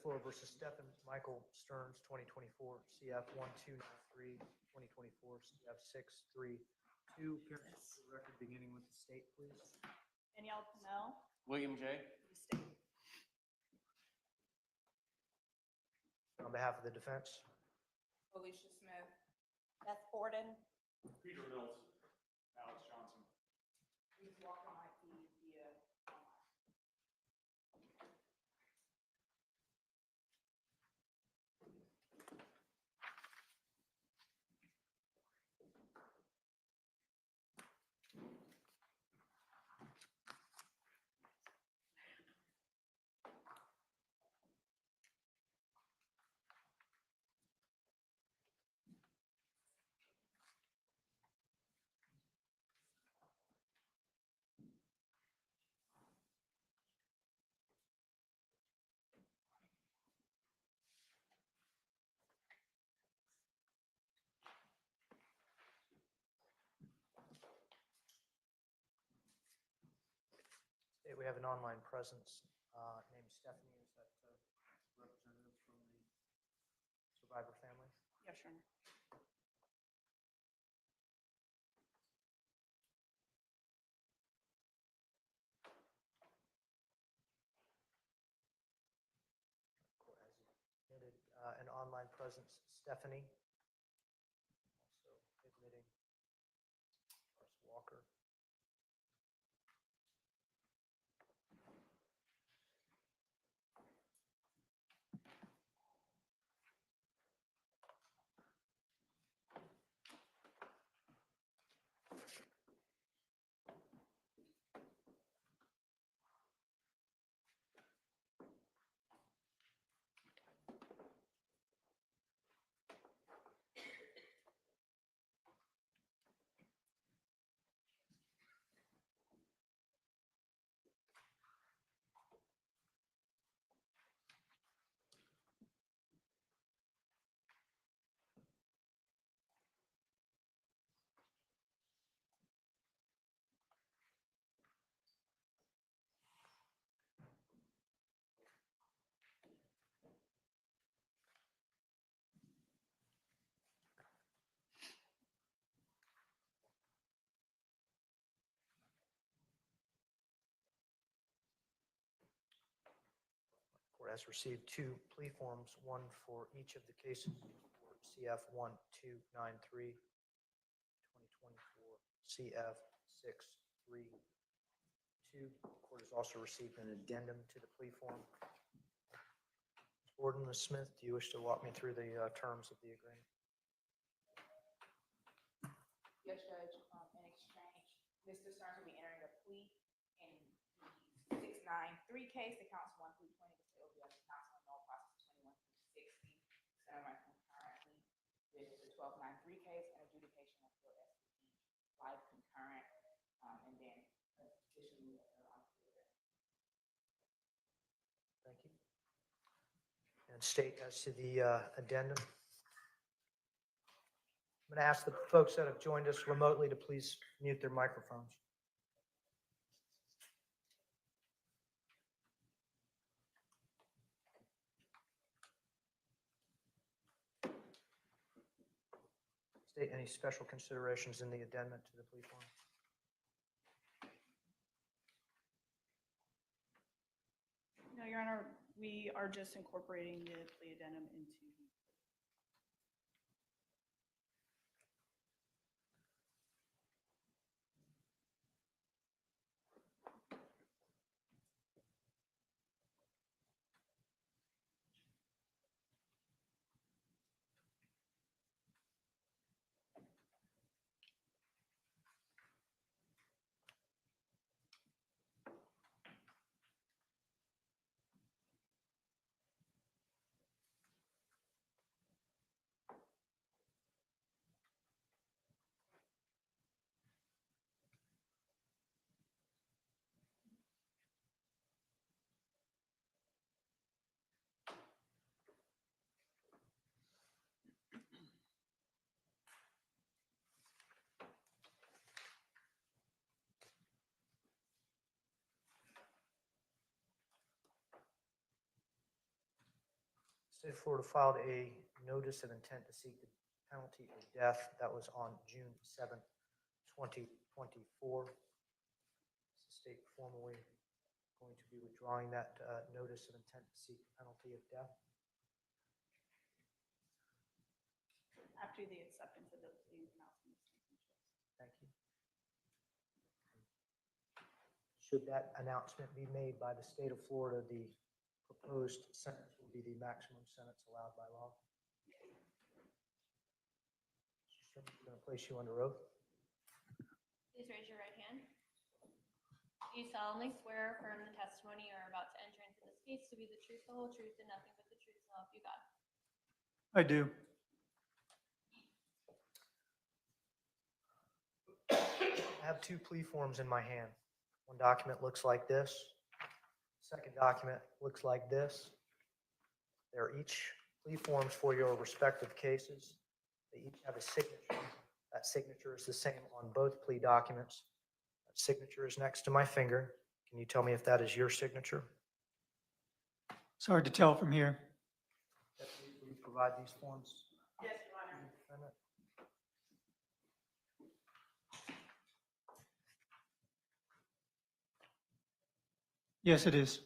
floor versus Stephan Starnes, 2024, CF 1293, 2024, CF 632. Appearances for the record, beginning with the state, please. Danielle Pennell, William J. the state. On behalf of the defense. Alicia Smith. Beth Borden. Peter Mills. Alex Johnson. Please walk on my feet via online. We have an online presence named Stephanie. Is that representative from the survivor family? Yes, Your Honor. Court has admitted an online presence, Stephanie. Also admitting Russ Walker. Court has received 2 plea forms, one for each of the cases. CF 1293, 2024, CF 632. Court has also received an addendum to the plea form. Ms. Borden, Ms. Smith, do you wish to walk me through the terms of the agreement? Yes, Judge. In exchange, Mr. Starnes will be entering a plea in the 693 case. The counts 1 through 20. The state will be under counsel in no process 21 through 60. Settlement concurrently with the 1293 case and adjudication of the SPE live concurrent, and then additionally on the Thank you. And state as to the addendum. I'm going to ask the folks that have joined us remotely to please mute their microphones. State any special considerations in the addendum to the plea form. No, Your Honor, we are just incorporating the plea addendum into the. State of Florida filed a notice of intent to seek the penalty of death. That was on June 7th, 2024. Is the state formally going to be withdrawing that notice of intent to seek the penalty of death? After the acceptance of the plea announcement. Thank you. Should that announcement be made by the state of Florida, the proposed sentence will be the maximum sentence allowed by law. I'm going to place you under oath. Please raise your right hand. Do you solemnly swear or affirm the testimony you are about to enter into this case to be the truth, the whole truth, and nothing but the truth, so help you God? I do. I have two plea forms in my hand. One document looks like this. Second document looks like this. They're each plea forms for your respective cases. They each have a signature. That signature is the same on both plea documents. That signature is next to my finger. Can you tell me if that is your signature? It's hard to tell from here. Deputy, will you provide these forms? Yes, Your Honor. Defendant? Yes, it is.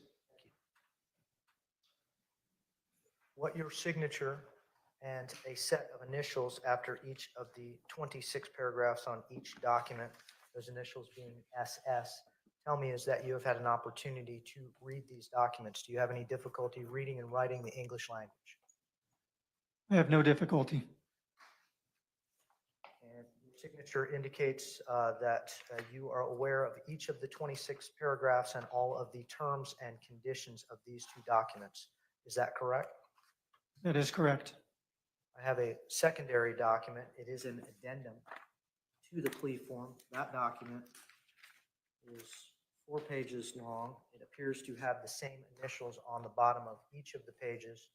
What your signature and a set of initials after each of the 26 paragraphs on each document, those initials being SS, tell me is that you have had an opportunity to read these documents. Do you have any difficulty reading and writing the English language? I have no difficulty. And your signature indicates that you are aware of each of the 26 paragraphs and all of the terms and conditions of these two documents. Is that correct? That is correct. I have a secondary document. It is an addendum to the plea form. That document is 4 pages long. It appears to have the same initials on the bottom of each of the pages,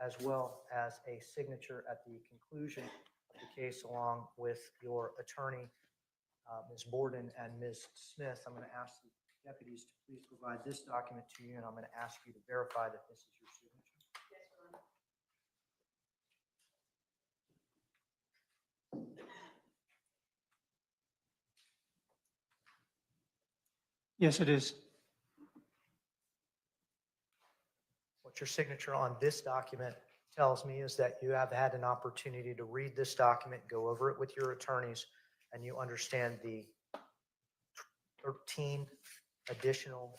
as well as a signature at the conclusion of the case along with your attorney, Ms. Borden and Ms. Smith. I'm going to ask the deputies to please provide this document to you, and I'm going to ask you to verify that this is your signature. Yes, Your Honor. Yes, it is. What your signature on this document tells me is that you have had an opportunity to read this document, go over it with your attorneys, and you understand the 13 additional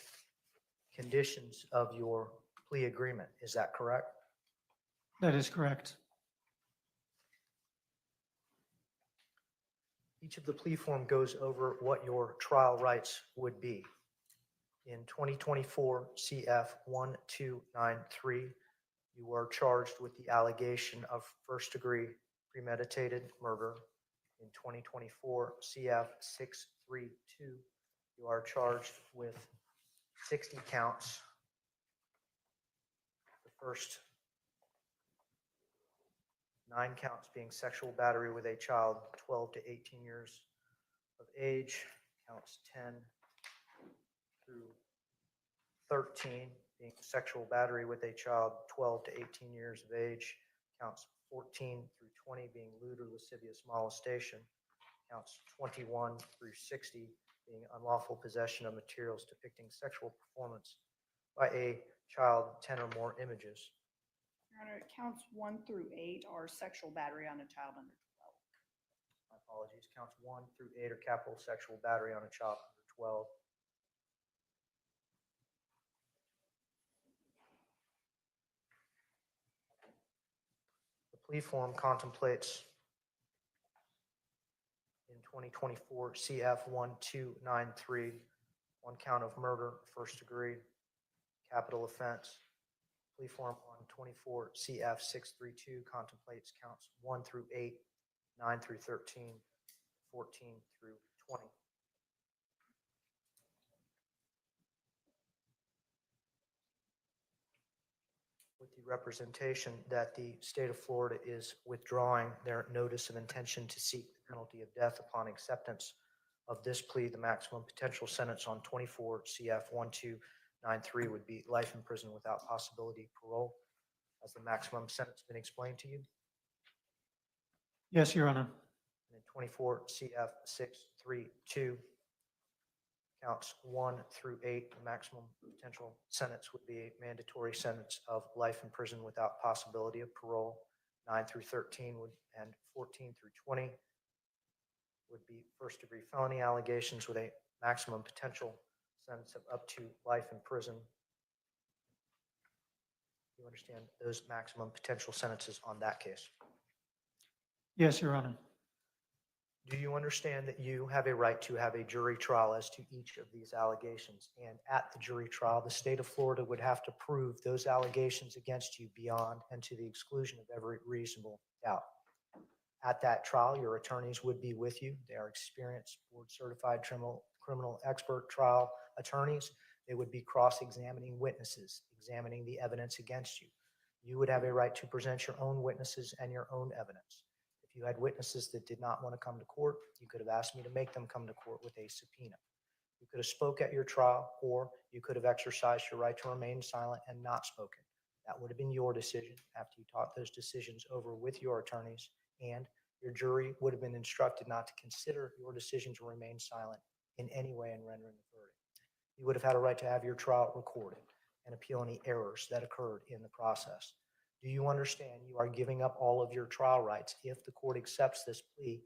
conditions of your plea agreement. Is that correct? That is correct. Each of the plea form goes over what your trial rights would be. In 2024 CF 1293, you are charged with the allegation of first-degree premeditated murder. In 2024 CF 632, you are charged with 60 counts. The first 9 counts being sexual battery with a child 12 to 18 years of age, counts 10 through 13 being sexual battery with a child 12 to 18 years of age, counts 14 through 20 being lewd or lascivious molestation, counts 21 through 60 being unlawful possession of materials depicting sexual performance by a child, 10 or more images. Your Honor, counts 1 through 8 are sexual battery on a child under 12. My apologies. Counts 1 through 8 are capital sexual battery on a child under 12. The plea form contemplates in 2024 CF 1293, 1 count of murder, first degree, capital offense. Plea form on 24 CF 632 contemplates counts 1 through 8, 9 through 13, 14 through 20. With the representation that the state of Florida is withdrawing their notice of intention to seek the penalty of death upon acceptance of this plea, the maximum potential sentence on 24 CF 1293 would be life in prison without possibility of parole. Has the maximum sentence been explained to you? Yes, Your Honor. And in 24 CF 632, counts 1 through 8, the maximum potential sentence would be a mandatory sentence of life in prison without possibility of parole. 9 through 13 and 14 through 20 would be first-degree felony allegations with a maximum potential sentence of up to life in prison. You understand those maximum potential sentences on that case? Yes, Your Honor. Do you understand that you have a right to have a jury trial as to each of these allegations? And at the jury trial, the state of Florida would have to prove those allegations against you beyond and to the exclusion of every reasonable doubt. At that trial, your attorneys would be with you. They are experienced, board-certified criminal expert trial attorneys. They would be cross-examining witnesses, examining the evidence against you. You would have a right to present your own witnesses and your own evidence. If you had witnesses that did not want to come to court, you could have asked me to make them come to court with a subpoena. You could have spoke at your trial, or you could have exercised your right to remain silent and not spoken. That would have been your decision after you talked those decisions over with your attorneys, and your jury would have been instructed not to consider your decision to remain silent in any way in rendering the verdict. You would have had a right to have your trial recorded and appeal any errors that occurred in the process. Do you understand you are giving up all of your trial rights if the court accepts this plea?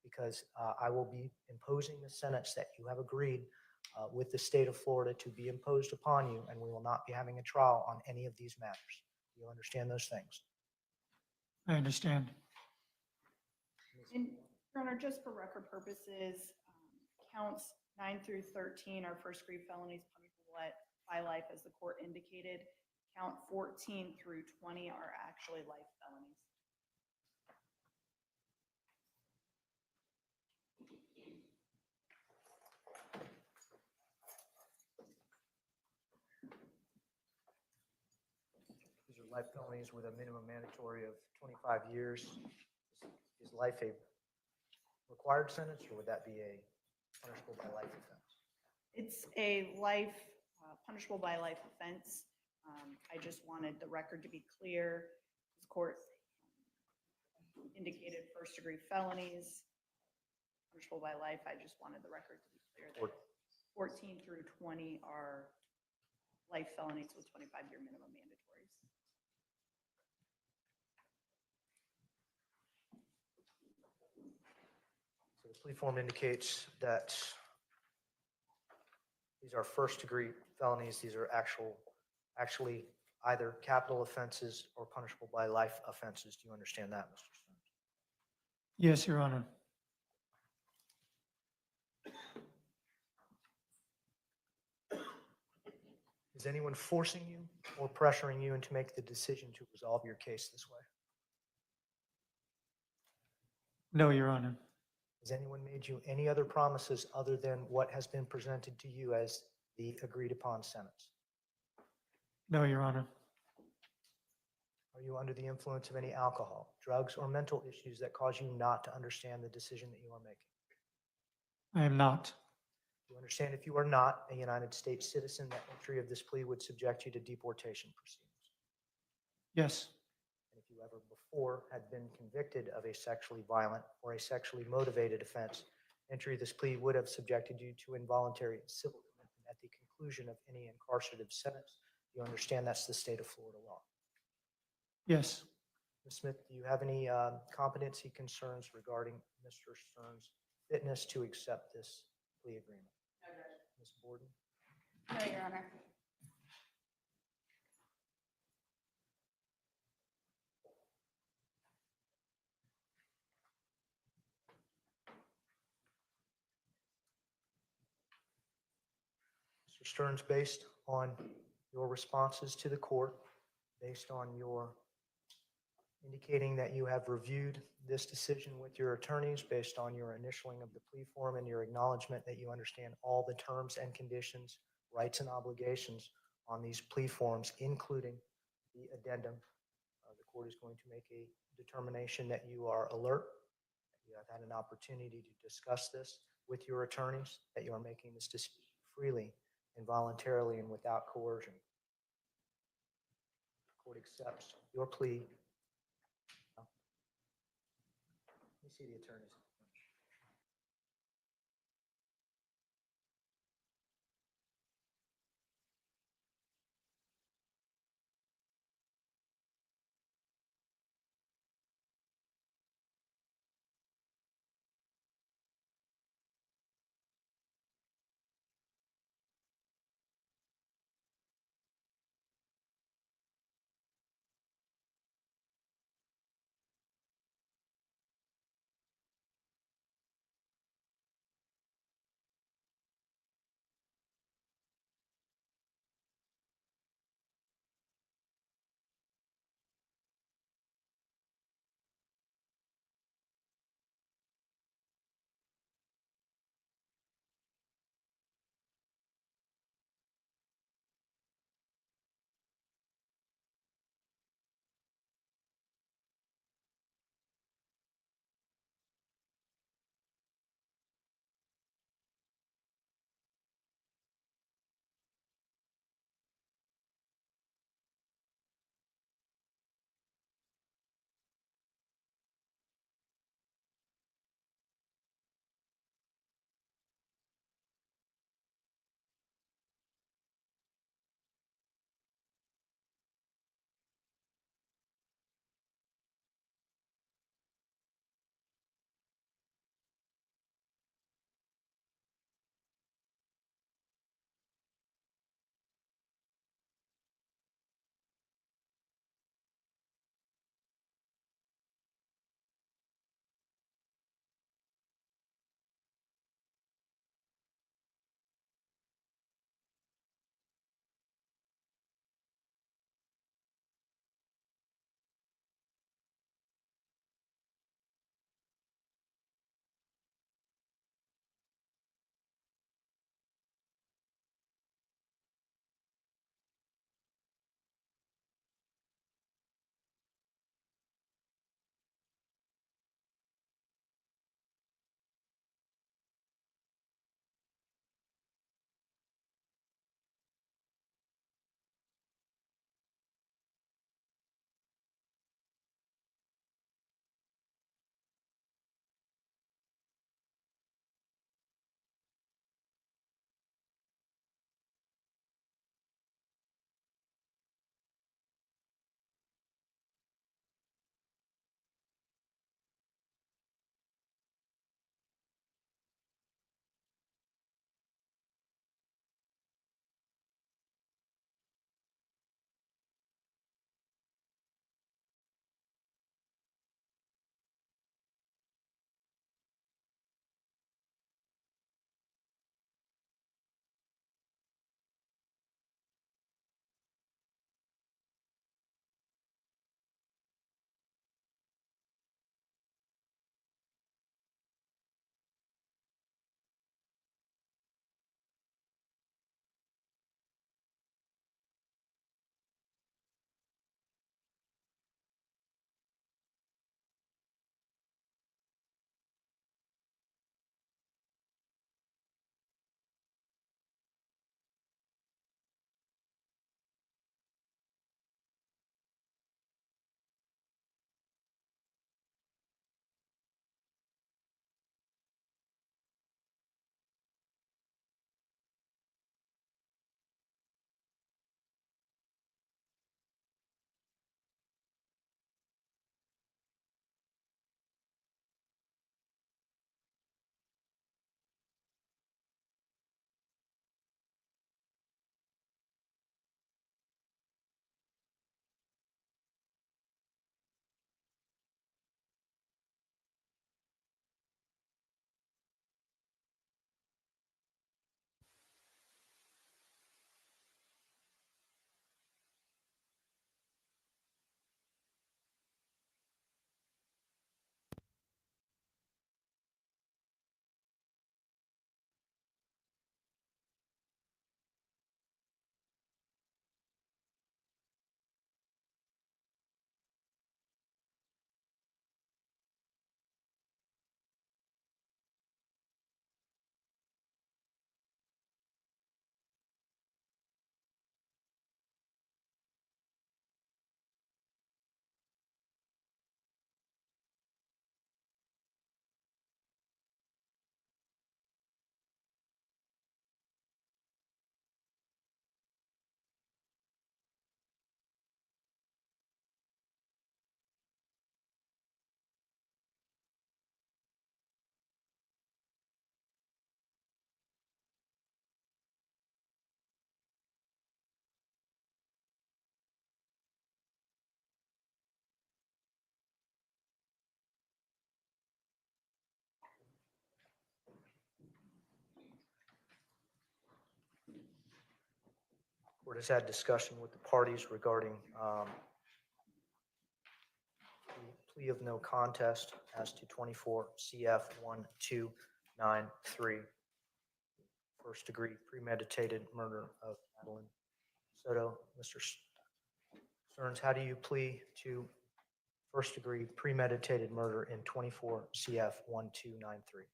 Because I will be imposing the sentence that you have agreed with the state of Florida to be imposed upon you, and we will not be having a trial on any of these matters. Do you understand those things? I understand. And Your Honor, just for record purposes, counts 9 through 13 are first-degree felonies punishable by life, as the court indicated. Count 14 through 20 are actually life felonies. These are life felonies with a minimum mandatory of 25 years. Is life a required sentence, or would that be a punishable by life offense? It's a life, punishable by life offense. I just wanted the record to be clear. This court indicated first-degree felonies, punishable by life. I just wanted the record to be clear that 14 through 20 are life felonies with 25-year minimum mandatories. So the plea form indicates that these are first-degree felonies. These are actually either capital offenses or punishable by life offenses. Do you understand that, Mr. Starnes? Yes, Your Honor. Is anyone forcing you or pressuring you into make the decision to resolve your case this way? No, Your Honor. Has anyone made you any other promises other than what has been presented to you as the agreed-upon sentence? No, Your Honor. Are you under the influence of any alcohol, drugs, or mental issues that cause you not to understand the decision that you are making? I am not. Do you understand if you are not a United States citizen, that entry of this plea would subject you to deportation proceedings? Yes. And if you ever before had been convicted of a sexually violent or a sexually motivated offense, entry of this plea would have subjected you to involuntary civil commitment at the conclusion of any incarcerative sentence. Do you understand that's the state of Florida law? Yes. Ms. Smith, do you have any competency concerns regarding Mr. Starnes' fitness to accept this plea agreement? No, Judge. Ms. Borden? No, Your Honor. Mr. Stearns, based on your responses to the court, based on your indicating that you have reviewed this decision with your attorneys, based on your initialing of the plea form and your acknowledgement that you understand all the terms and conditions, rights and obligations on these plea forms, including the addendum, the court is going to make a determination that you are alert, that you have had an opportunity to discuss this with your attorneys, that you are making this decision freely and voluntarily and without coercion. Court accepts your plea. Let me see the attorneys. Court has had discussion with the parties regarding the plea of no contest as to 24 CF 1293, first degree premeditated murder of Madeline Soto. Mr. Stearns, how do you plea to first degree premeditated murder in 24 CF 1293?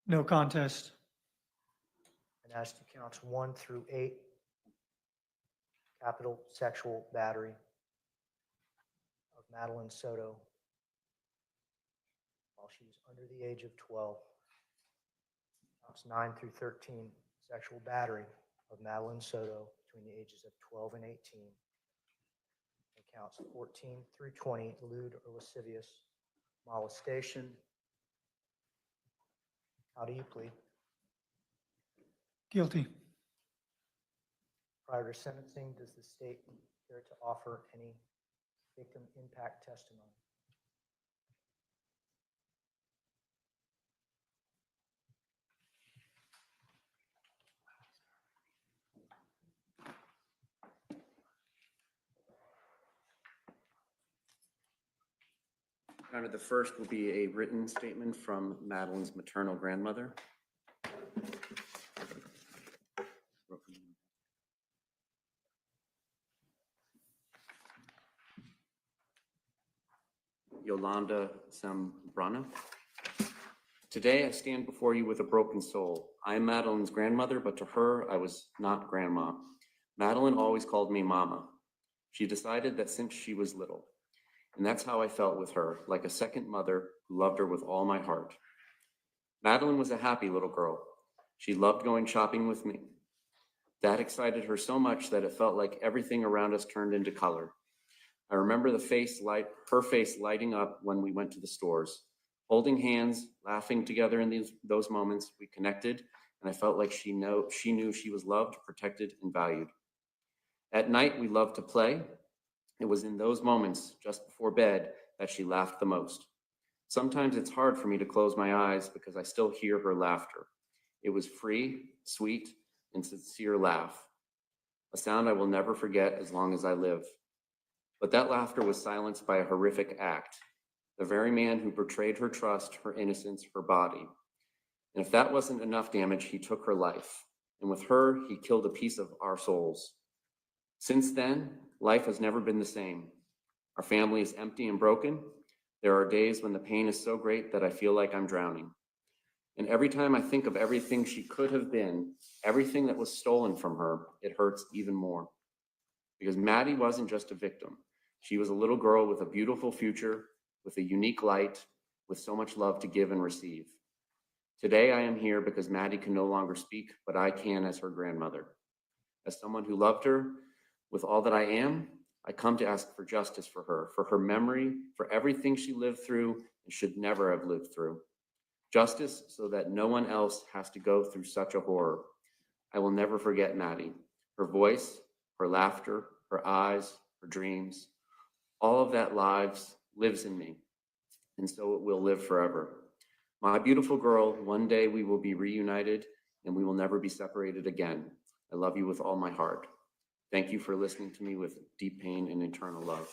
No contest. And as to counts 1 through 8, capital sexual battery of Madeline Soto while she was under the age of 12. Counts 9 through 13, sexual battery of Madeline Soto between the ages of 12 and 18. And counts 14 through 20, lewd or lascivious molestation. How do you plead? Guilty. Prior to sentencing, does the state care to offer any victim impact testimony? Your Honor, the first will be a written statement from Madeline's maternal grandmother. Yolanda Zambrana. Today I stand before you with a broken soul. I am Madeline's grandmother, but to her I was not grandma. Madeline always called me Mama. She decided that since she was little. And that's how I felt with her, like a second mother who loved her with all my heart. Madeline was a happy little girl. She loved going shopping with me. That excited her so much that it felt like everything around us turned into color. I remember her face lighting up when we went to the stores. Holding hands, laughing together in those moments, we connected, and I felt like she knew she was loved, protected, and valued. At night, we loved to play. It was in those moments, just before bed, that she laughed the most. Sometimes it's hard for me to close my eyes because I still hear her laughter. It was free, sweet, and sincere laugh, a sound I will never forget as long as I live. But that laughter was silenced by a horrific act, the very man who betrayed her trust, her innocence, her body. And if that wasn't enough damage, he took her life. And with her, he killed a piece of our souls. Since then, life has never been the same. Our family is empty and broken. There are days when the pain is so great that I feel like I'm drowning. And every time I think of everything she could have been, everything that was stolen from her, it hurts even more. Because Maddie wasn't just a victim. She was a little girl with a beautiful future, with a unique light, with so much love to give and receive. Today I am here because Maddie can no longer speak, but I can as her grandmother. As someone who loved her with all that I am, I come to ask for justice for her memory, for everything she lived through and should never have lived through. Justice so that no one else has to go through such a horror. I will never forget Maddie, her voice, her laughter, her eyes, her dreams. All of that lives in me, and so it will live forever. My beautiful girl, one day we will be reunited and we will never be separated again. I love you with all my heart. Thank you for listening to me with deep pain and eternal love.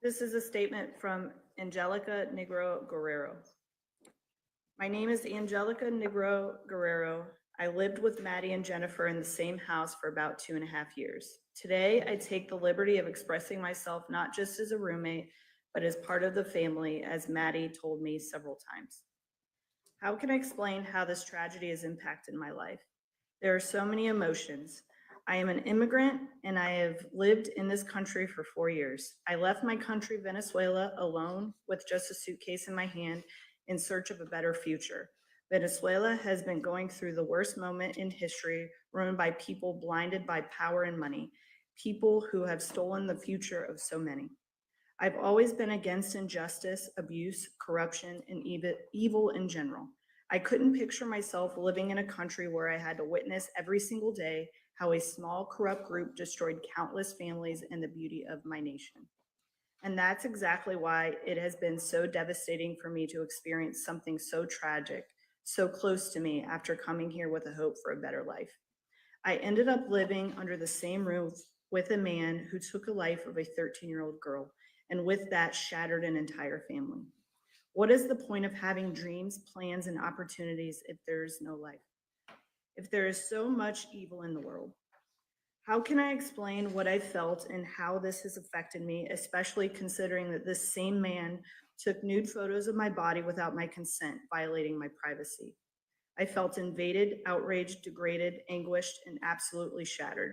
This is a statement from Angelica Negro Guerrero. My name is Angelica Negro Guerrero. I lived with Maddie and Jennifer in the same house for about 2.5 years. Today, I take the liberty of expressing myself not just as a roommate, but as part of the family, as Maddie told me several times. How can I explain how this tragedy has impacted my life? There are so many emotions. I am an immigrant and I have lived in this country for 4 years. I left my country, Venezuela, alone with just a suitcase in my hand in search of a better future. Venezuela has been going through the worst moment in history, run by people blinded by power and money, people who have stolen the future of so many. I've always been against injustice, abuse, corruption, and evil in general. I couldn't picture myself living in a country where I had to witness every single day how a small corrupt group destroyed countless families and the beauty of my nation. And that's exactly why it has been so devastating for me to experience something so tragic, so close to me after coming here with a hope for a better life. I ended up living under the same roof with a man who took a life of a 13-year-old girl, and with that shattered an entire family. What is the point of having dreams, plans, and opportunities if there is no life? If there is so much evil in the world? How can I explain what I felt and how this has affected me, especially considering that this same man took nude photos of my body without my consent, violating my privacy? I felt invaded, outraged, degraded, anguished, and absolutely shattered.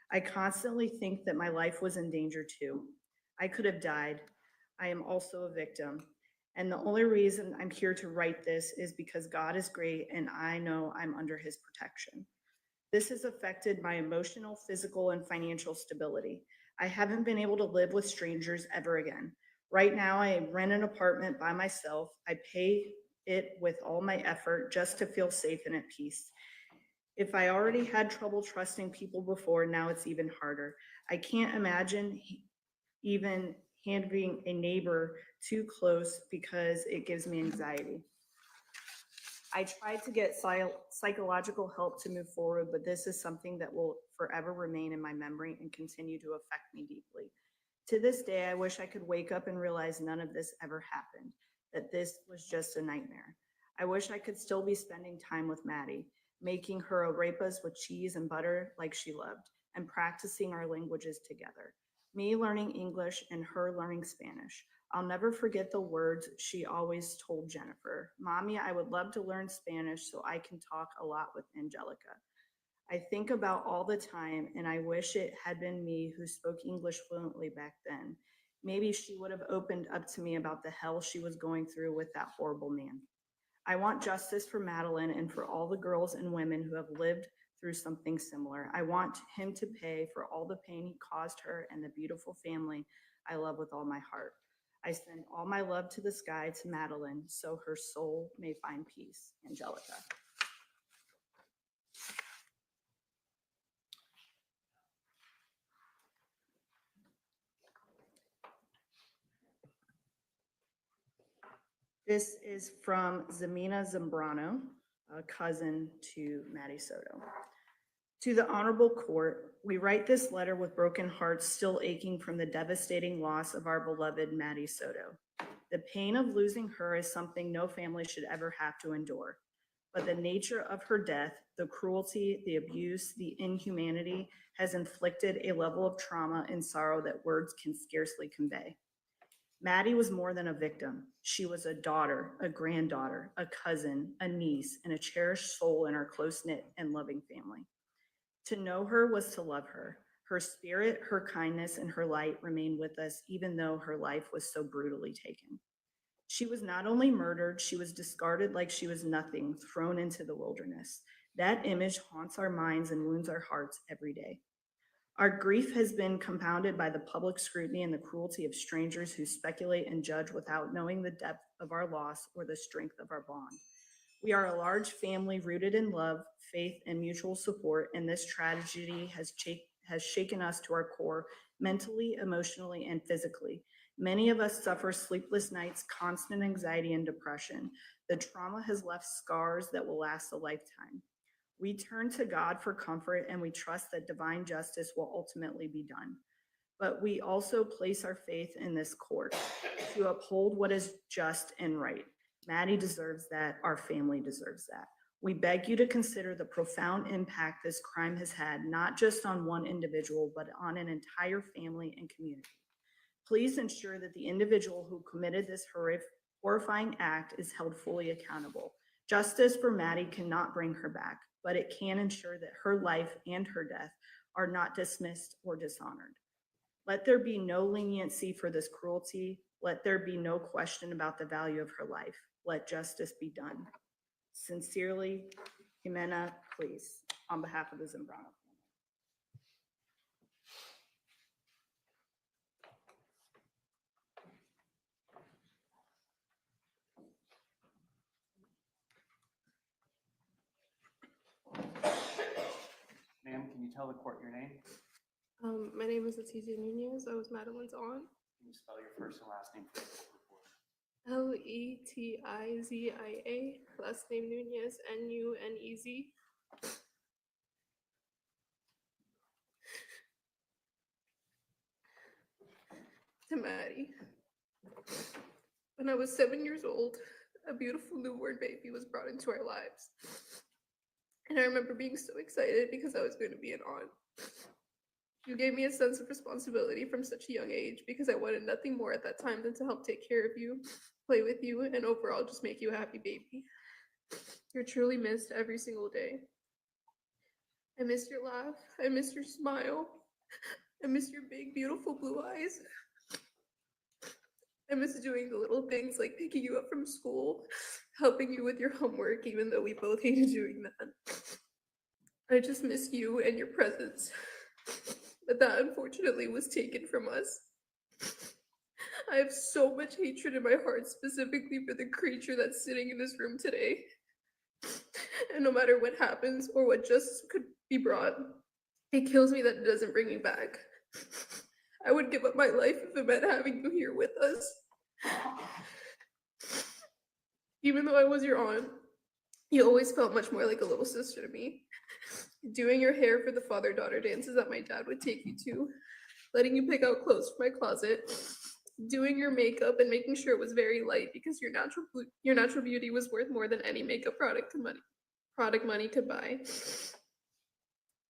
I constantly think that my life was in danger too. I could have died. I am also a victim. And the only reason I'm here to write this is because God is great and I know I'm under his protection. This has affected my emotional, physical, and financial stability. I haven't been able to live with strangers ever again. Right now, I rent an apartment by myself. I pay it with all my effort just to feel safe and at peace. If I already had trouble trusting people before, now it's even harder. I can't imagine even handling a neighbor too close because it gives me anxiety. I tried to get psychological help to move forward, but this is something that will forever remain in my memory and continue to affect me deeply. To this day, I wish I could wake up and realize none of this ever happened, that this was just a nightmare. I wish I could still be spending time with Maddie, making her arepas with cheese and butter like she loved, and practicing our languages together. Me learning English and her learning Spanish. I'll never forget the words she always told Jennifer. Mommy, I would love to learn Spanish so I can talk a lot with Angelica. I think about all the time, and I wish it had been me who spoke English fluently back then. Maybe she would have opened up to me about the hell she was going through with that horrible man. I want justice for Madeline and for all the girls and women who have lived through something similar. I want him to pay for all the pain he caused her and the beautiful family I love with all my heart. I send all my love to the sky to Madeline so her soul may find peace. Angelica. This is from Zemina Zambrano, a cousin to Maddie Soto. To the Honorable Court, we write this letter with broken hearts still aching from the devastating loss of our beloved Maddie Soto. The pain of losing her is something no family should ever have to endure. But the nature of her death, the cruelty, the abuse, the inhumanity has inflicted a level of trauma and sorrow that words can scarcely convey. Maddie was more than a victim. She was a daughter, a granddaughter, a cousin, a niece, and a cherished soul in our close-knit and loving family. To know her was to love her. Her spirit, her kindness, and her light remain with us, even though her life was so brutally taken. She was not only murdered, she was discarded like she was nothing, thrown into the wilderness. That image haunts our minds and wounds our hearts every day. Our grief has been compounded by the public scrutiny and the cruelty of strangers who speculate and judge without knowing the depth of our loss or the strength of our bond. We are a large family rooted in love, faith, and mutual support, and this tragedy has shaken us to our core, mentally, emotionally, and physically. Many of us suffer sleepless nights, constant anxiety, and depression. The trauma has left scars that will last a lifetime. We turn to God for comfort, and we trust that divine justice will ultimately be done. But we also place our faith in this court to uphold what is just and right. Maddie deserves that. Our family deserves that. We beg you to consider the profound impact this crime has had, not just on one individual, but on an entire family and community. Please ensure that the individual who committed this horrifying act is held fully accountable. Justice for Maddie cannot bring her back, but it can ensure that her life and her death are not dismissed or dishonored. Let there be no leniency for this cruelty. Let there be no question about the value of her life. Let justice be done. Sincerely, Jimena, please, on behalf of the Zambrano Ma'am, can you tell the court your name? My name is Leticia Nunez. I was Madeline's aunt. Can you spell your first and last name for the court reporter? Letizia. Last name Nunez. Nunez. To Maddie. When I was 7 years old, a beautiful newborn baby was brought into our lives. And I remember being so excited because I was going to be an aunt. You gave me a sense of responsibility from such a young age because I wanted nothing more at that time than to help take care of you, play with you, and overall just make you a happy baby. You're truly missed every single day. I miss your laugh. I miss your smile. I miss your big, beautiful blue eyes. I miss doing the little things like picking you up from school, helping you with your homework, even though we both hated doing that. I just miss you and your presence. But that unfortunately was taken from us. I have so much hatred in my heart, specifically for the creature that's sitting in this room today. And no matter what happens or what justice could be brought, it kills me that it doesn't bring me back. I would give up my life if it meant having you here with us. Even though I was your aunt, you always felt much more like a little sister to me. Doing your hair for the father-daughter dances that my dad would take you to, letting you pick out clothes from my closet, doing your makeup and making sure it was very light because your natural beauty was worth more than any makeup product money could buy.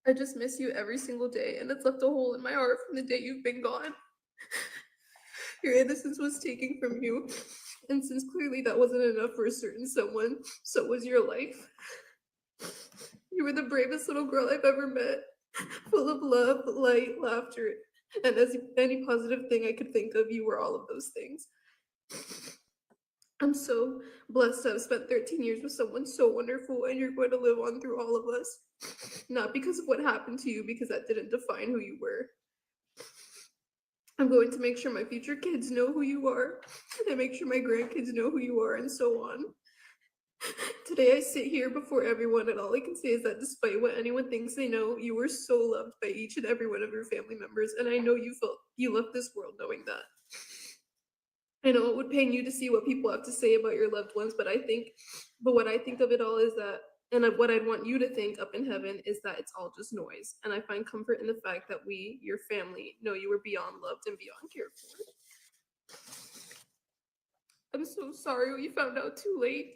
I just miss you every single day, and it's left a hole in my heart from the day you've been gone. Your innocence was taken from you, and since clearly that wasn't enough for a certain someone, so was your life. You were the bravest little girl I've ever met, full of love, light, laughter, and as any positive thing I could think of, you were all of those things. I'm so blessed to have spent 13 years with someone so wonderful, and you're going to live on through all of us. Not because of what happened to you, because that didn't define who you were. I'm going to make sure my future kids know who you are, and make sure my grandkids know who you are, and so on. Today I sit here before everyone, and all I can say is that despite what anyone thinks they know, you were so loved by each and every one of your family members, and I know you left this world knowing that. I know it would pain you to see what people have to say about your loved ones, but what I think of it all is that, and what I'd want you to think up in heaven is that it's all just noise. And I find comfort in the fact that we, your family, know you were beyond loved and beyond cared for. I'm so sorry we found out too late.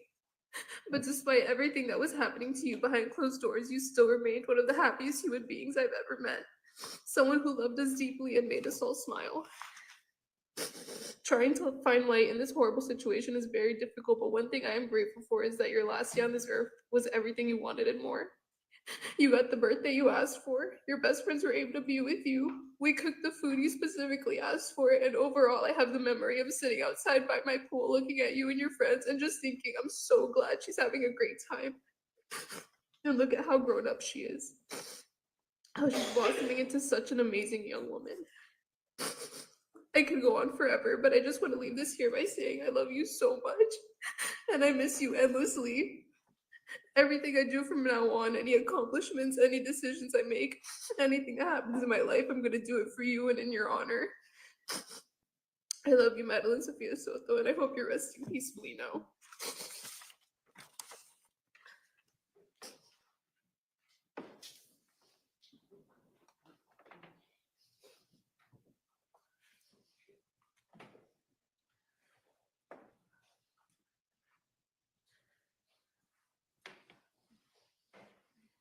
But despite everything that was happening to you behind closed doors, you still remained one of the happiest human beings I've ever met. Someone who loved us deeply and made us all smile. Trying to find light in this horrible situation is very difficult, but one thing I am grateful for is that your last day on this earth was everything you wanted and more. You got the birthday you asked for. Your best friends were able to be with you. We cooked the food you specifically asked for, and overall, I have the memory of sitting outside by my pool looking at you and your friends and just thinking, I'm so glad she's having a great time. And look at how grown up she is. How she's blossoming into such an amazing young woman. I could go on forever, but I just want to leave this here by saying I love you so much, and I miss you endlessly. Everything I do from now on, any accomplishments, any decisions I make, anything that happens in my life, I'm going to do it for you and in your honor. I love you, Madeline Sofia Soto, and I hope you're resting peacefully now.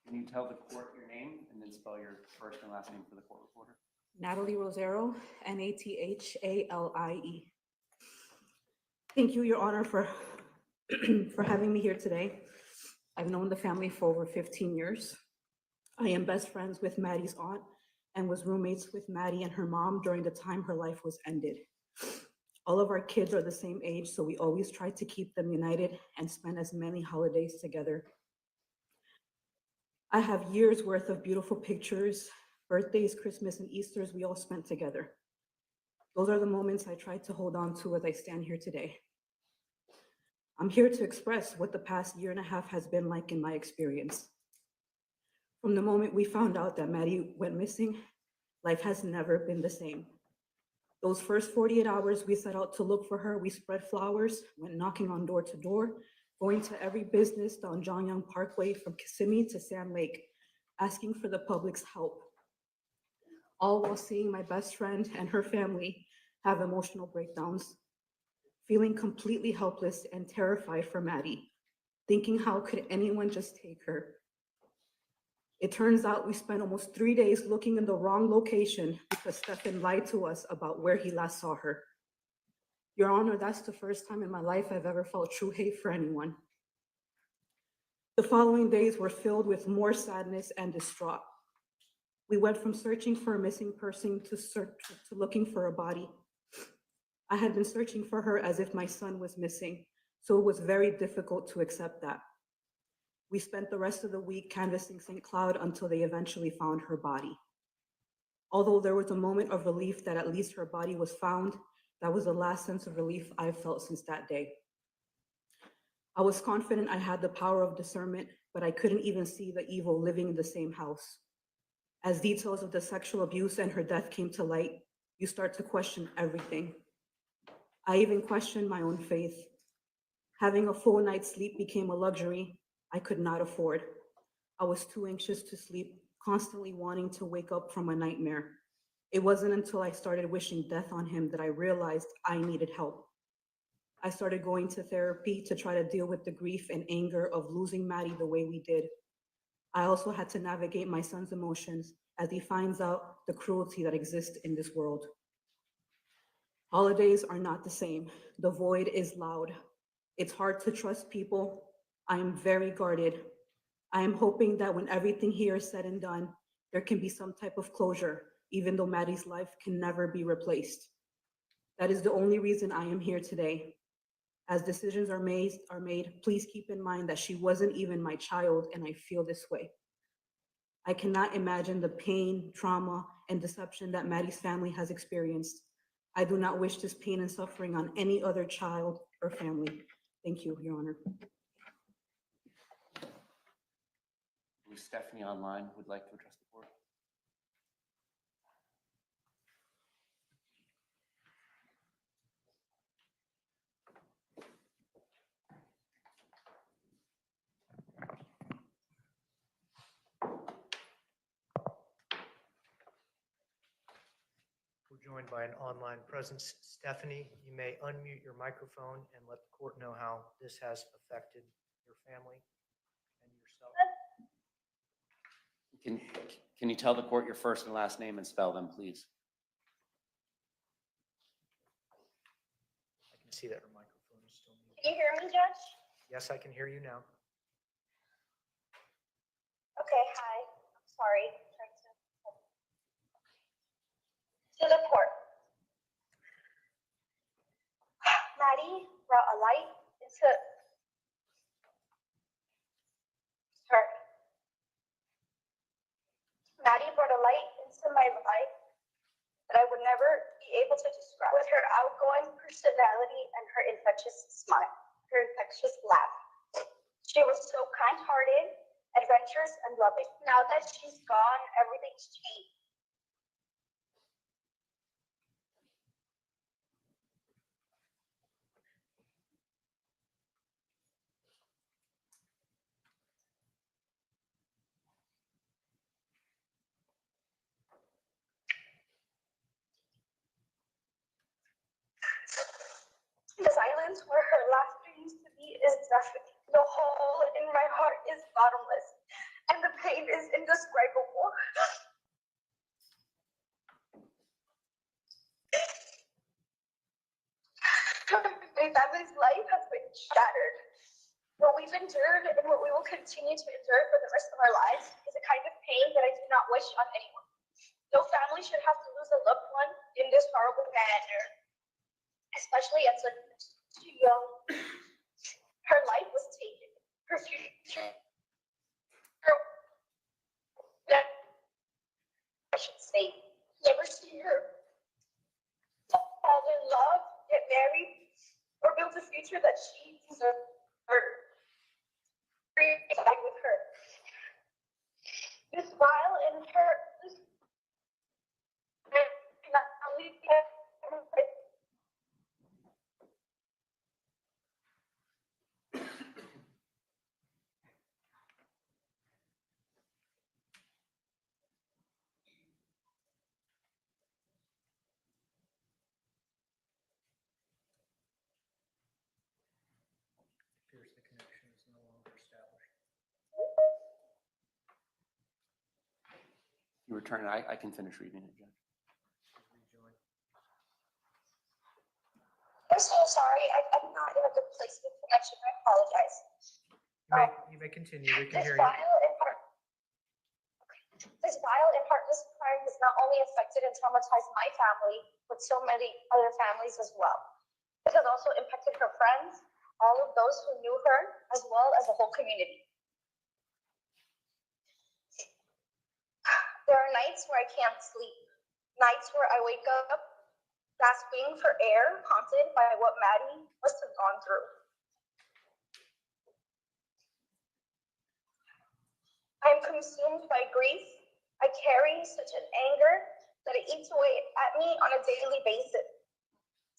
Can you tell the court your name and then spell your first and last name for the court reporter? Natalie Rosero, Nathalie. Thank you, Your Honor, for having me here today. I've known the family for over 15 years. I am best friends with Maddie's aunt and was roommates with Maddie and her mom during the time her life was ended. All of our kids are the same age, so we always try to keep them united and spend as many holidays together. I have years worth of beautiful pictures, birthdays, Christmas, and Easters we all spent together. Those are the moments I try to hold on to as I stand here today. I'm here to express what the past year and a half has been like in my experience. From the moment we found out that Maddie went missing, life has never been the same. Those first 48 hours we set out to look for her, we spread flowers, went knocking on door to door, going to every business down John Young Parkway from Kissimmee to Sand Lake, asking for the public's help. All while seeing my best friend and her family have emotional breakdowns, feeling completely helpless and terrified for Maddie, thinking how could anyone just take her? It turns out we spent almost 3 days looking in the wrong location because Stephan lied to us about where he last saw her. Your Honor, that's the first time in my life I've ever felt true hate for anyone. The following days were filled with more sadness and distraught. We went from searching for a missing person to looking for a body. I had been searching for her as if my son was missing, so it was very difficult to accept that. We spent the rest of the week canvassing St. Cloud until they eventually found her body. Although there was a moment of relief that at least her body was found, that was the last sense of relief I've felt since that day. I was confident I had the power of discernment, but I couldn't even see the evil living in the same house. As details of the sexual abuse and her death came to light, you start to question everything. I even questioned my own faith. Having a full night's sleep became a luxury I could not afford. I was too anxious to sleep, constantly wanting to wake up from a nightmare. It wasn't until I started wishing death on him that I realized I needed help. I started going to therapy to try to deal with the grief and anger of losing Maddie the way we did. I also had to navigate my son's emotions as he finds out the cruelty that exists in this world. Holidays are not the same. The void is loud. It's hard to trust people. I am very guarded. I am hoping that when everything here is said and done, there can be some type of closure, even though Maddie's life can never be replaced. That is the only reason I am here today. As decisions are made, please keep in mind that she wasn't even my child, and I feel this way. I cannot imagine the pain, trauma, and deception that Maddie's family has experienced. I do not wish this pain and suffering on any other child or family. Thank you, Your Honor. I believe Stephanie online would like to address the board. We're joined by an online presence. Stephanie, you may unmute your microphone and let the court know how this has affected your family and yourself. Can you tell the court your first and last name and spell them, please? I can see that her microphone is still muted. Can you hear me, Judge? Yes, I can hear you now. Okay, hi. I'm sorry. To the court. Maddie brought a light into sorry. Maddie brought a light into my life that I would never be able to describe. With her outgoing personality and her infectious smile, her infectious laugh. She was so kind-hearted, adventurous, and loving. Now that she's gone, everything's changed. The silence where her laughter used to be is deafening. The hole in my heart is bottomless, and the pain is indescribable. My family's life has been shattered. What we've endured and what we will continue to endure for the rest of our lives is a kind of pain that I do not wish on anyone. No family should have to lose a loved one in this horrible manner, especially at such too young. Her life was taken. Her future. I should say, never see her fall in love, get married, or build a future that she deserved. With her. This You return it. I can finish reading it, Judge. Rejoin. I'm so sorry. I'm not in a good place with connection. I apologize. You may continue. We can This hear you. This vile and heartless crime has not only affected and traumatized my family, but so many other families as well. It has also impacted her friends, all of those who knew her, as well as the whole community. There are nights where I can't sleep, nights where I wake up gasping for air, haunted by what Maddie must have gone through. I am consumed by grief. I carry such an anger that it eats away at me on a daily basis.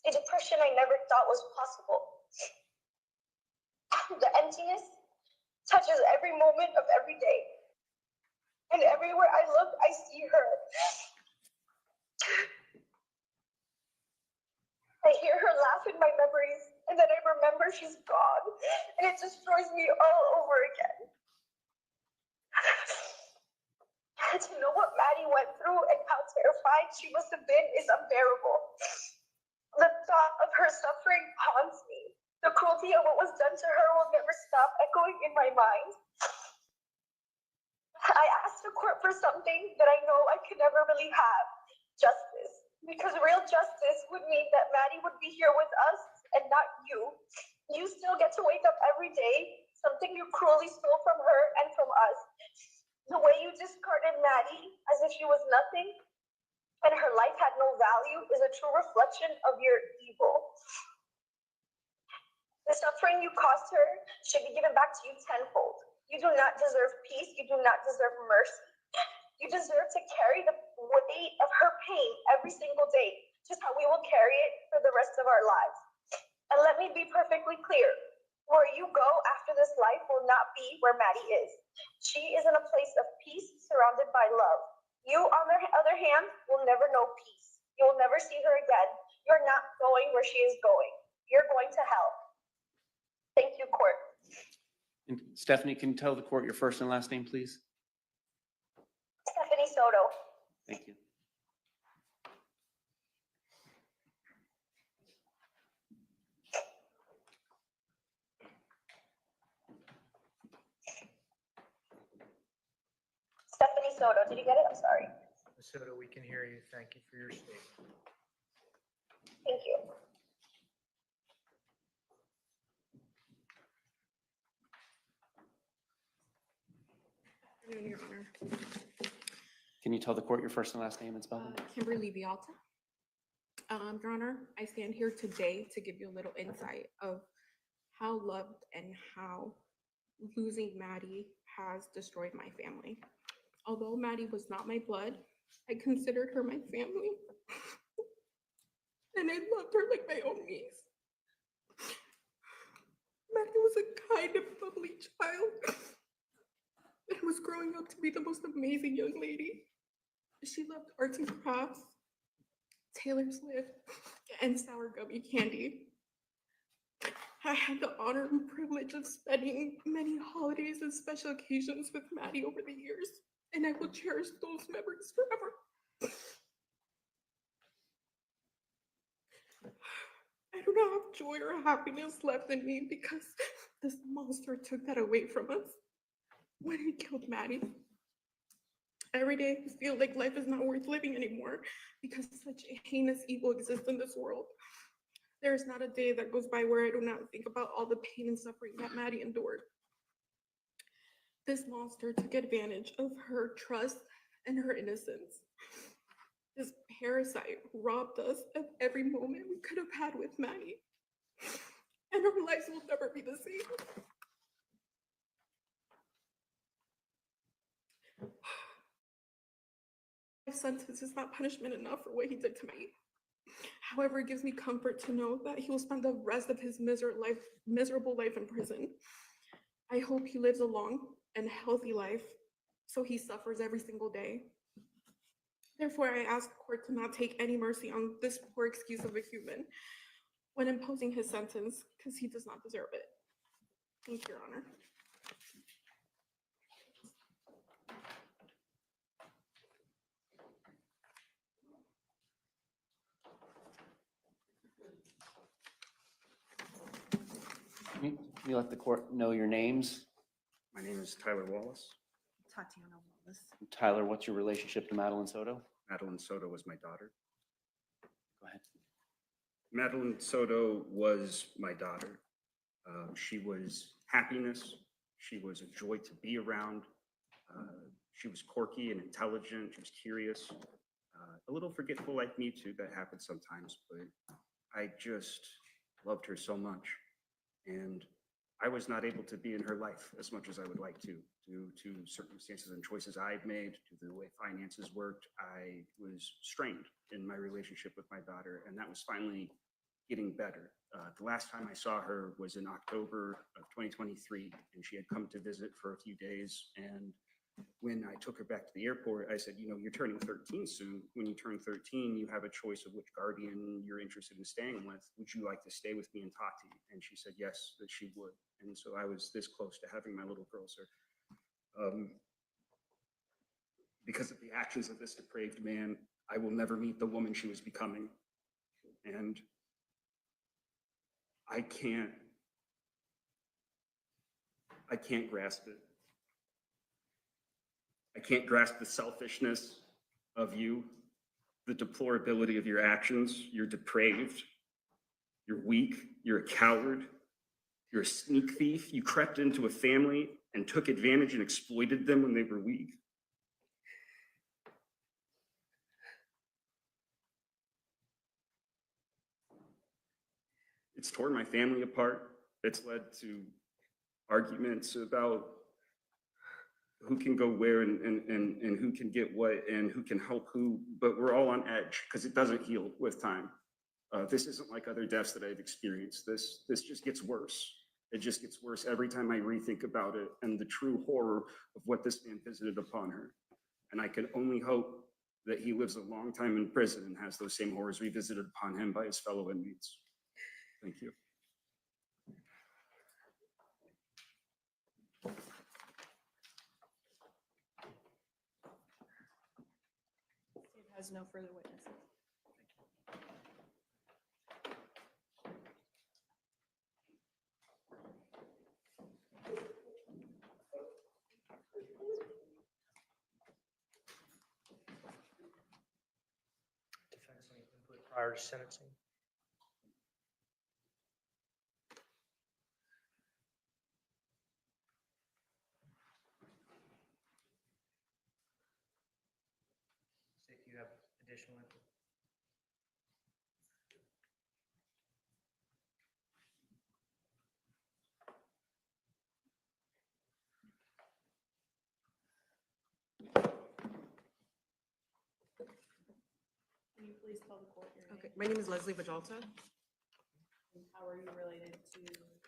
A depression I never thought was possible. The emptiness touches every moment of every day. And everywhere I look, I see her. I hear her laugh in my memories, and then I remember she's gone, and it destroys me all over again. To know what Maddie went through and how terrified she must have been is unbearable. The thought of her suffering haunts me. The cruelty of what was done to her will never stop echoing in my mind. I asked the court for something that I know I could never really have, justice. Because real justice would mean that Maddie would be here with us and not you. You still get to wake up every day, something you cruelly stole from her and from us. The way you discarded Maddie as if she was nothing and her life had no value is a true reflection of your evil. The suffering you caused her should be given back to you tenfold. You do not deserve peace. You do not deserve mercy. You deserve to carry the weight of her pain every single day, just how we will carry it for the rest of our lives. And let me be perfectly clear. Where you go after this life will not be where Maddie is. She is in a place of peace surrounded by love. You, on the other hand, will never know peace. You will never see her again. You're not going where she is going. You're going to hell. Thank you, court. And Stephanie, can you tell the court your first and last name, please? Stephanie Soto. Thank you. Stephanie Soto. Did you get it? I'm sorry. Ms. Soto, we can hear you. Thank you for your statement. Thank you. Afternoon, Your Honor. Can you tell the court your first and last name and spelling? Kimberly Vialta. Your Honor, I stand here today to give you a little insight of how loved and how losing Maddie has destroyed my family. Although Maddie was not my blood, I considered her my family. And I loved her like my own niece. Maddie was a kind and bubbly child and was growing up to be the most amazing young lady. She loved arts and crafts, Taylor Swift, and sour gummy candy. I had the honor and privilege of spending many holidays and special occasions with Maddie over the years, and I will cherish those memories forever. I do not have joy or happiness left in me because this monster took that away from us when he killed Maddie. Every day I feel like life is not worth living anymore because such a heinous evil exists in this world. There is not a day that goes by where I do not think about all the pain and suffering that Maddie endured. This monster took advantage of her trust and her innocence. This parasite robbed us of every moment we could have had with Maddie. And our lives will never be the same. My sentence is not punishment enough for what he did to me. However, it gives me comfort to know that he will spend the rest of his miserable life in prison. I hope he lives a long and healthy life, so he suffers every single day. Therefore, I ask the court to not take any mercy on this poor excuse of a human when imposing his sentence, because he does not deserve it. Thank you, Your Honor. Can you let the court know your names? My name is Tyler Wallace. Tatiana Wallace. Tyler, what's your relationship to Madeline Soto? Madeline Soto was my daughter. Go ahead. Madeline Soto was my daughter. She was happiness. She was a joy to be around. She was quirky and intelligent. She was curious. A little forgetful like me too. That happens sometimes, but I just loved her so much. And I was not able to be in her life as much as I would like to, due to circumstances and choices I've made, due to the way finances worked. I was strained in my relationship with my daughter, and that was finally getting better. The last time I saw her was in October of 2023, and she had come to visit for a few days. And when I took her back to the airport, I said, you know, you're turning 13 soon. When you turn 13, you have a choice of which guardian you're interested in staying with. Would you like to stay with me and talk to you? And she said yes, that she would. And so I was this close to having my little girl, sir. Because of the actions of this depraved man, I will never meet the woman she was becoming. And I can't grasp it. I can't grasp the selfishness of you, the deplorability of your actions. You're depraved. You're weak. You're a coward. You're a sneak thief. You crept into a family and took advantage and exploited them when they were weak. It's torn my family apart. It's led to arguments about who can go where and who can get what and who can help who, but we're all on edge because it doesn't heal with time. This isn't like other deaths that I've experienced. This just gets worse. It just gets worse every time I rethink about it and the true horror of what this man visited upon her. And I can only hope that he lives a long time in prison and has those same horrors revisited upon him by his fellow inmates. Thank you. It has no further witnesses. Defense, any input prior to sentencing? If you have additional input. Can you please tell the court your name? Okay, my name is Leslie Bajalta. And how are you related to?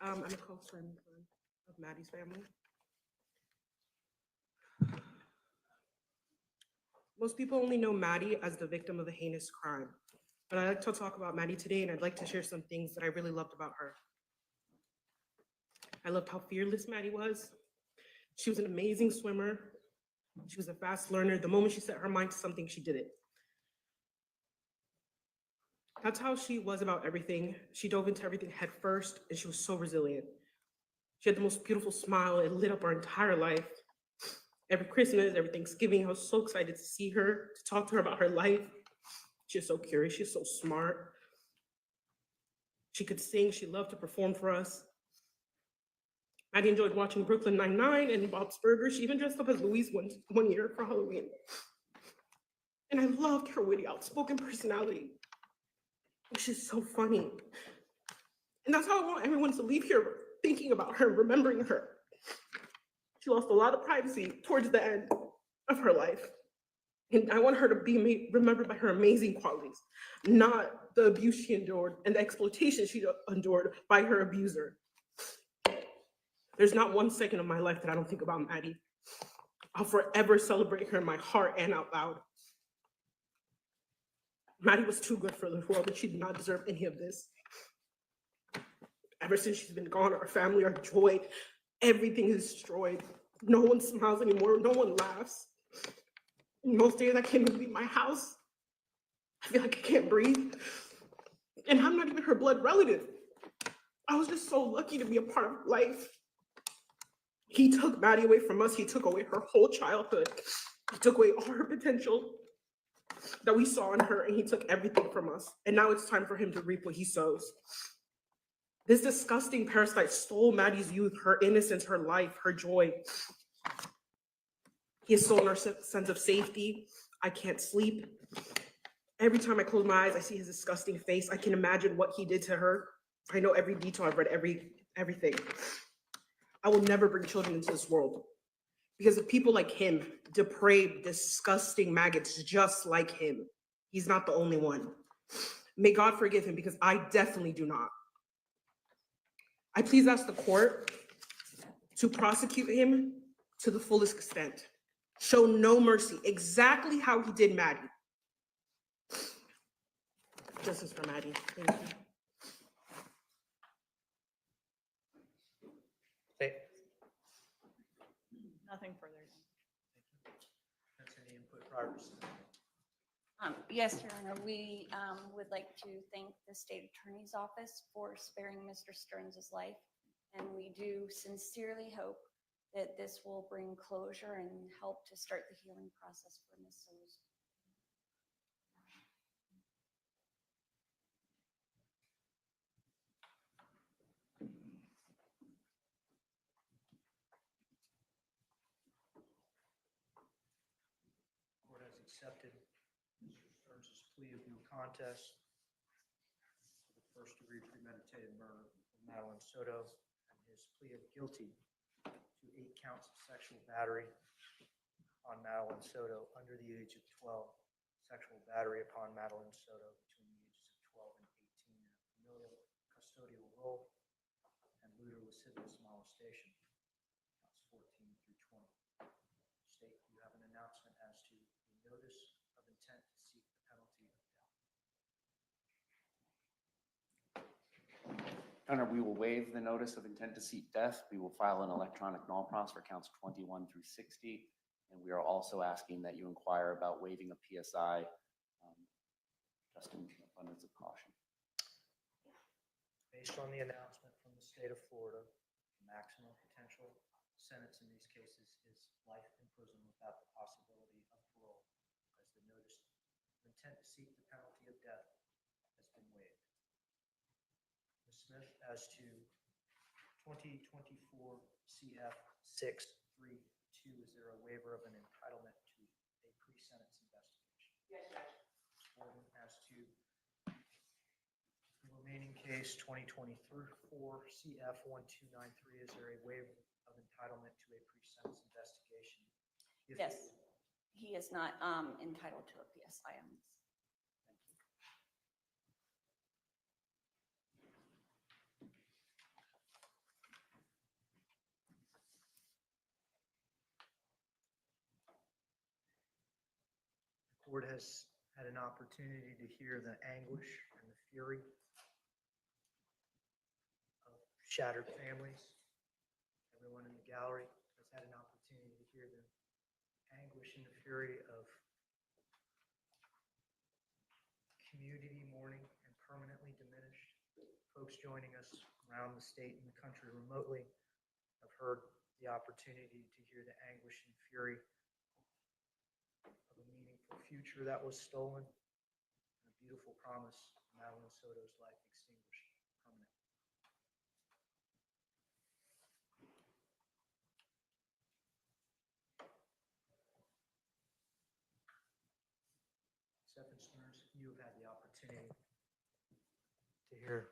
I'm a close friend of Maddie's family. Most people only know Maddie as the victim of a heinous crime, but I'd like to talk about Maddie today, and I'd like to share some things that I really loved about her. I loved how fearless Maddie was. She was an amazing swimmer. She was a fast learner. The moment she set her mind to something, she did it. That's how she was about everything. She dove into everything head first, and she was so resilient. She had the most beautiful smile. It lit up our entire life. Every Christmas, every Thanksgiving, I was so excited to see her, to talk to her about her life. She's so curious, she's so smart. She could sing, she loved to perform for us. Maddie enjoyed watching Brooklyn Nine-Nine and Bob's Burgers. She even dressed up as Louise one year for Halloween. And I loved her witty, outspoken personality. She's so funny. And that's how I want everyone to leave here thinking about her, remembering her. She lost a lot of privacy towards the end of her life. And I want her to be remembered by her amazing qualities, not the abuse she endured and the exploitation she endured by her abuser. There's not 1 second of my life that I don't think about Maddie. I'll forever celebrate her in my heart and out loud. Maddie was too good for the world, and she did not deserve any of this. Ever since she's been gone, our family, our joy, everything is destroyed. No one smiles anymore. No one laughs. Most days I can't even leave my house. I feel like I can't breathe. And I'm not even her blood relative. I was just so lucky to be a part of her life. He took Maddie away from us. He took away her whole childhood. He took away all her potential that we saw in her, and he took everything from us. And now it's time for him to reap what he sows. This disgusting parasite stole Maddie's youth, her innocence, her life, her joy. He has stolen our sense of safety. I can't sleep. Every time I close my eyes, I see his disgusting face. I can imagine what he did to her. I know every detail. I've read everything. I will never bring children into this world because of people like him, depraved, disgusting maggots just like him. He's not the only one. May God forgive him because I definitely do not. I please ask the court to prosecute him to the fullest extent. Show no mercy, exactly how he did Maddie. Justice for Maddie. Thank you. Say, Nothing further. that's any input prior to submission. Yes, Your Honor, we would like to thank the State Attorney's Office for sparing Mr. Stearns' life. And we do sincerely hope that this will bring closure and help to start the healing process for Ms. So's. Court has accepted Mr. Stearns' plea of no contest for the first-degree premeditated murder of Madeline Soto and his plea of guilty to 8 counts of sexual battery on Madeline Soto under the age of 12, sexual battery upon Madeline Soto between the ages of 12 and 18 in a familial custodial role, and lewd or lascivious molestation, counts 14 through 20. State, you have an announcement as to the notice of intent to seek the penalty of death. Your Honor, we will waive the notice of intent to seek death. We will file an electronic null pros for counts 21 through 60. And we are also asking that you inquire about waiving a PSI, just in abundance of caution. Based on the announcement from the state of Florida, the maximum potential sentence in these cases is life in prison without the possibility of parole, as the notice of intent to seek the penalty of death has been waived. Ms. Smith, as to 2024 CF 632, is there a waiver of an entitlement to a pre-sentence investigation? Yes, Judge. Gordon, as to the remaining case, 2024 CF 1293, is there a waiver of entitlement to a pre-sentence investigation? Yes, he is not entitled to a PSI on this. The court has had an opportunity to hear the anguish and the fury of shattered families. Everyone in the gallery has had an opportunity to hear the anguish and the fury of community mourning and permanently diminished. Folks joining us around the state and the country remotely have heard the opportunity to hear the anguish and fury of a meaningful future that was stolen, and a beautiful promise of Madeline Soto's life extinguished permanently. Stephan Starnes, you have had the opportunity to hear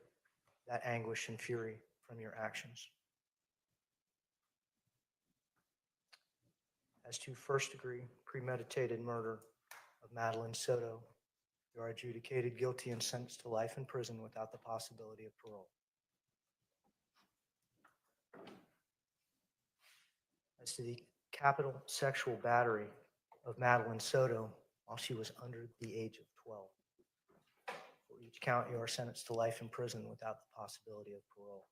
that anguish and fury from your actions. As to first-degree premeditated murder of Madeline Soto, you are adjudicated guilty and sentenced to life in prison without the possibility of parole. As to the capital sexual battery of Madeline Soto while she was under the age of 12, for each count, you are sentenced to life in prison without the possibility of parole.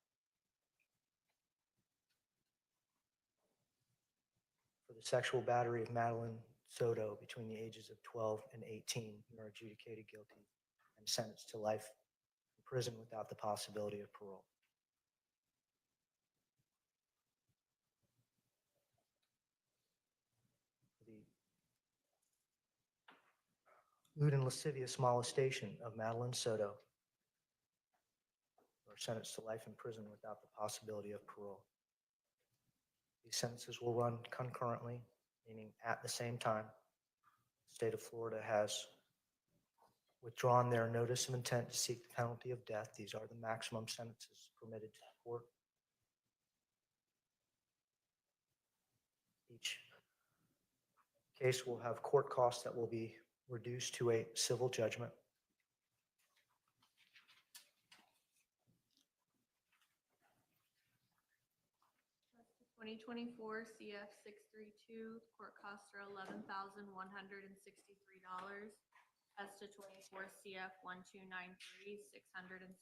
For the sexual battery of Madeline Soto between the ages of 12 and 18, you are adjudicated guilty and sentenced to life in prison without the possibility of parole. lewd and lascivious molestation of Madeline Soto, who are sentenced to life in prison without the possibility of parole. These sentences will run concurrently, meaning at the same time. The state of Florida has withdrawn their notice of intent to seek the penalty of death. These are the maximum sentences permitted to the court. Each case will have court costs that will be reduced to a civil judgment. Twenty twenty-four CF 632, court costs are $11,163. As to 24 CF 1293, $666.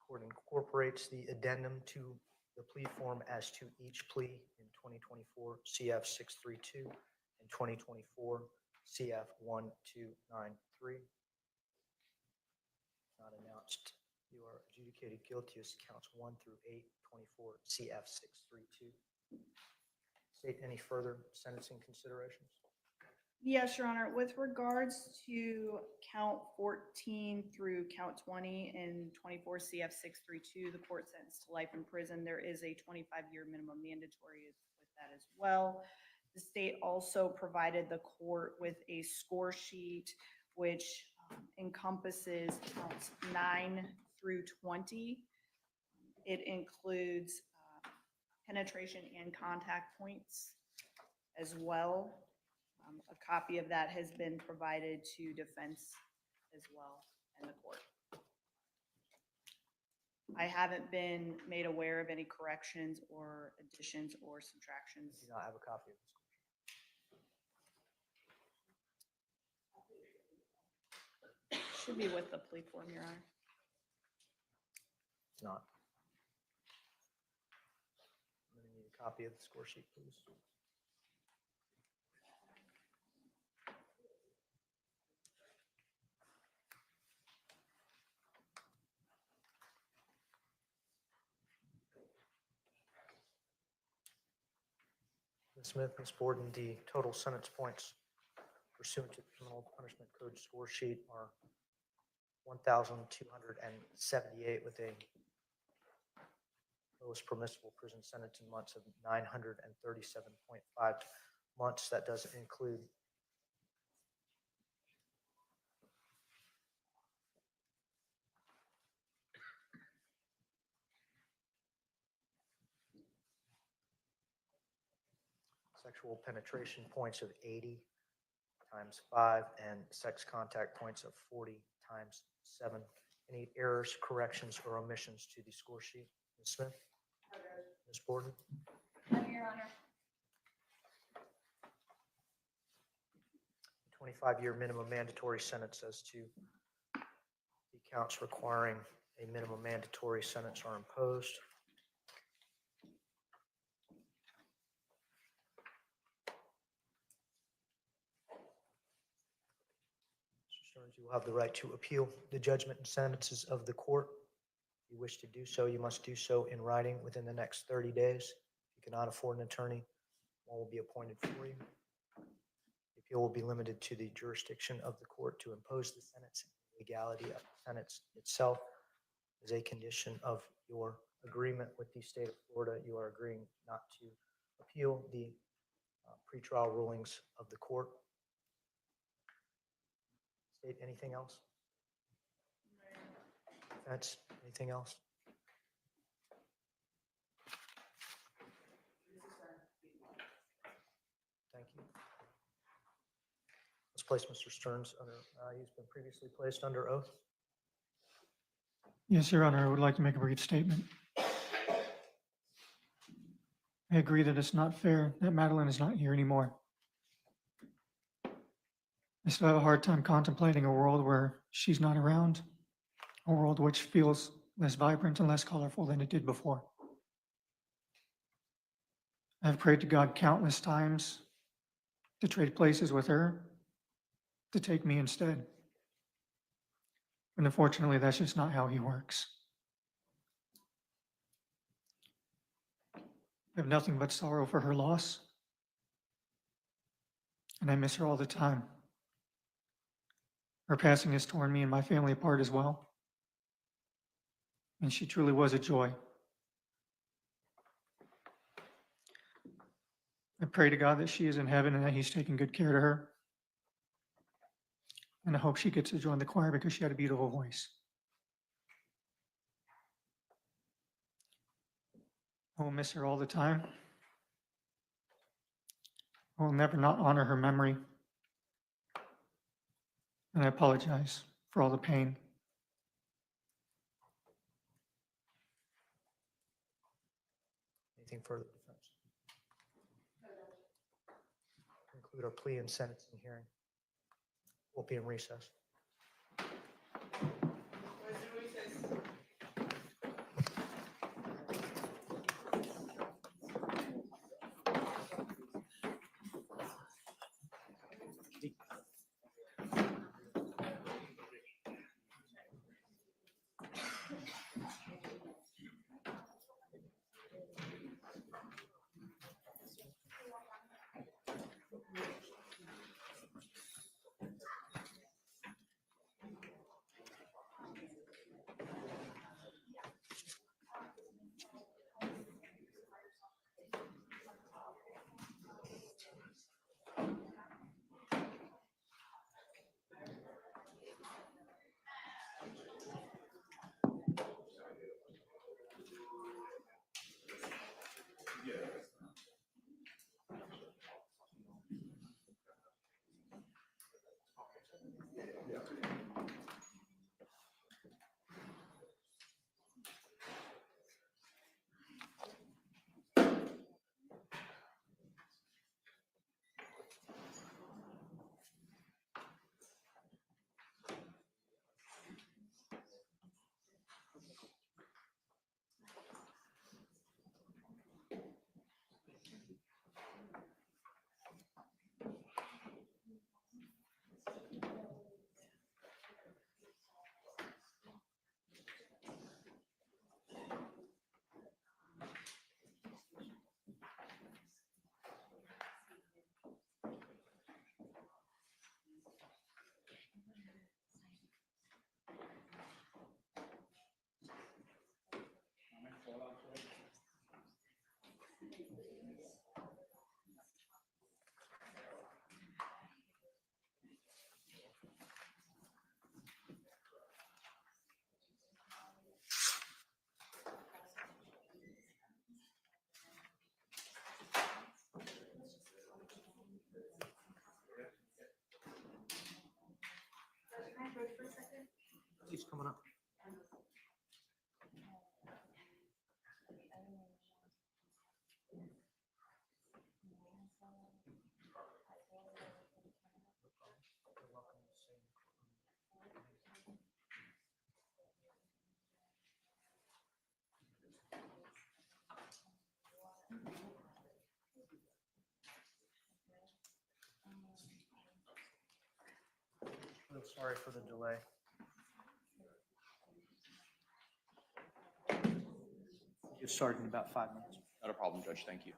Court incorporates the addendum to the plea form as to each plea in 2024 CF 632 and 2024 CF 1293. Not announced. You are adjudicated guilty as counts 1 through 8, 24 CF 632. State any further sentencing considerations? Yes, Your Honor. With regards to count 14 through count 20 and 24 CF 632, the court sentenced to life in prison, there is a 25-year minimum mandatory with that as well. The state also provided the court with a score sheet which encompasses counts 9 through 20. It includes penetration and contact points as well. A copy of that has been provided to defense as well and the court. I haven't been made aware of any corrections or additions or subtractions. Do not have a copy of this. Should be with the plea form, Your Honor. It's not. I'm going to need a copy of the score sheet, please. Ms. Smith, Ms. Borden, the total sentence points pursuant to the Criminal Punishment Code score sheet are 1,278 with a lowest permissible prison sentence in months of 937.5 months. That doesn't include sexual penetration points of 80 times 5 and sex contact points of 40 times 7. Any errors, corrections, or omissions to the score sheet? Ms. Smith? Ms. Borden? No, Your Honor. 25-year minimum mandatory sentence as to the counts requiring a minimum mandatory sentence are imposed. Mr. Stearns, you will have the right to appeal the judgment and sentences of the court. If you wish to do so, you must do so in writing within the next 30 days. If you cannot afford an attorney, one will be appointed for you. The appeal will be limited to the jurisdiction of the court to impose the sentence. Legality of the sentence itself is a condition of your agreement with the state of Florida. You are agreeing not to appeal the pretrial rulings of the court. State anything else? Defense, anything else? Thank you. Let's place Mr. Stearns under, he's been previously placed under oath. Yes, Your Honor, I would like to make a brief statement. I agree that it's not fair that Madeline is not here anymore. I still have a hard time contemplating a world where she's not around, a world which feels less vibrant and less colorful than it did before. I've prayed to God countless times to trade places with her, to take me instead. And unfortunately, that's just not how he works. I have nothing but sorrow for her loss. and I miss her all the time. Her passing has torn me and my family apart as well. And she truly was a joy. I pray to God that she is in heaven and that He's taking good care of her. And I hope she gets to join the choir because she had a beautiful voice. I will miss her all the time. I will never not honor her memory. And I apologize for all the pain. Anything further, defense? Conclude our plea and sentencing hearing. We'll be in recess. He's coming up. I'm sorry for the delay. Get started in about 5 minutes. Not a problem, Judge. Thank you.